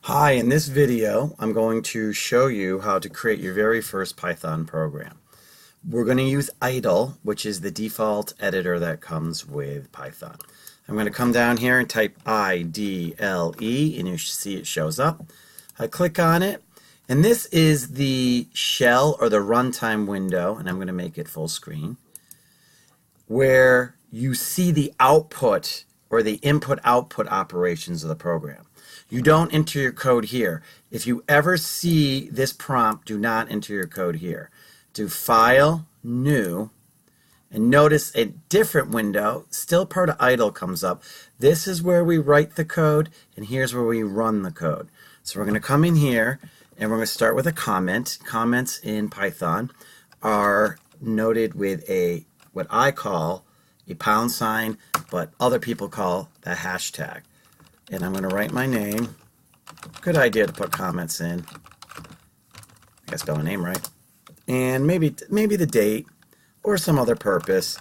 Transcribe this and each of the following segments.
Hi, in this video, I'm going to show you how to create your very first Python program. We're going to use idle, which is the default editor that comes with Python. I'm going to come down here and type IDLE, and you should see it shows up. I click on it, and this is the shell or the runtime window, and I'm going to make it full screen, where you see the output or the input-output operations of the program. You don't enter your code here. If you ever see this prompt, do not enter your code here. Do File, New, and notice a different window, still part of idle, comes up. This is where we write the code, and here's where we run the code. So we're going to come in here, and we're going to start with a comment. Comments in Python are noted with a what I call a pound sign, but other people call the hashtag. And I'm going to write my name. Good idea to put comments in. I gotta spell my name right. And maybe the date or some other purpose.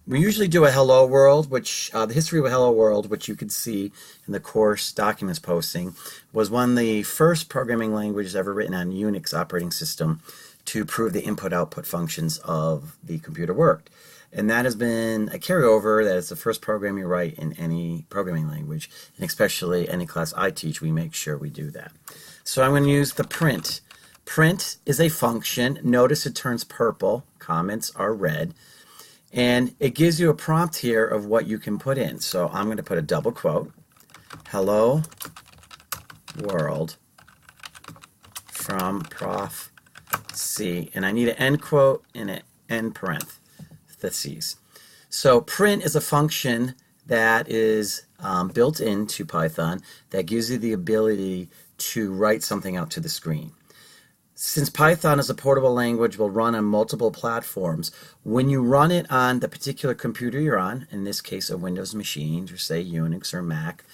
We usually do a hello world, which the history of a hello world, which you can see in the course documents posting, was one of the first programming languages ever written on Unix operating system to prove the input-output functions of the computer worked. And that has been a carryover. That is the first program you write in any programming language, and especially any class I teach, we make sure we do that. So I'm going to use the print. Print is a function. Notice it turns purple. Comments are red. And it gives you a prompt here of what you can put in. So I'm going to put a double quote. Hello world from Prof. C. And I need an end quote and an end parentheses. So print is a function that is built into Python that gives you the ability to write something out to the screen. Since Python is a portable language, will run on multiple platforms. When you run it on the particular computer you're on, in this case a Windows machine, or say Unix or Mac,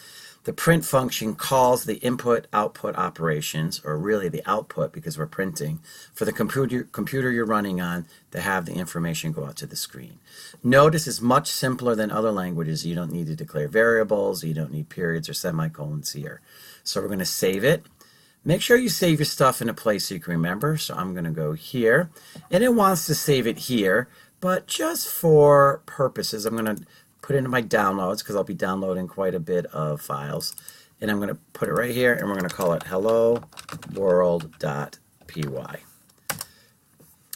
the print function calls the input-output operations, or really the output because we're printing, for the computer you're running on to have the information go out to the screen. Notice it's much simpler than other languages. You don't need to declare variables, you don't need periods or semicolons here. So we're going to save it. Make sure you save your stuff in a place so you can remember. So I'm going to go here, and it wants to save it here, but just for purposes, I'm going to put it into my downloads because I'll be downloading quite a bit of files. And I'm going to put it right here, and we're going to call it hello world.py.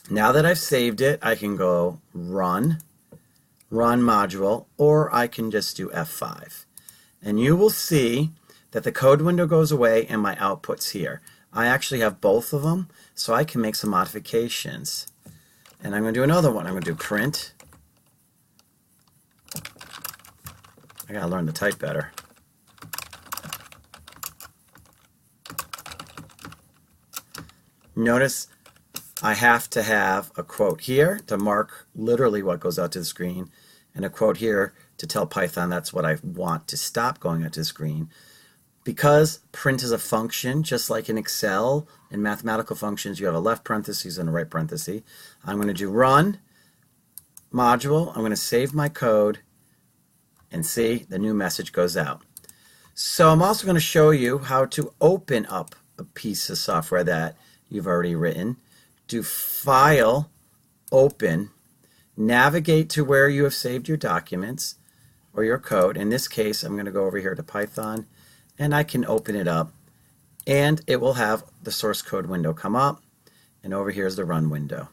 Now that I've saved it, I can go run module, or I can just do F5. And you will see that the code window goes away and my output's here. I actually have both of them, so I can make some modifications. And I'm going to do another one. I'm going to do print. I got to learn to type better. Notice I have to have a quote here to mark literally what goes out to the screen, and a quote here to tell Python that's what I want to stop going out to the screen. Because print is a function, just like in Excel and mathematical functions, you have a left parenthesis and a right parenthesis. I'm going to do run module. I'm going to save my code, and see, the new message goes out. So I'm also going to show you how to open up a piece of software that you've already written. Do File, Open, navigate to where you have saved your documents or your code. In this case, I'm going to go over here to Python, and I can open it up, and it will have the source code window come up, and over here is the run window.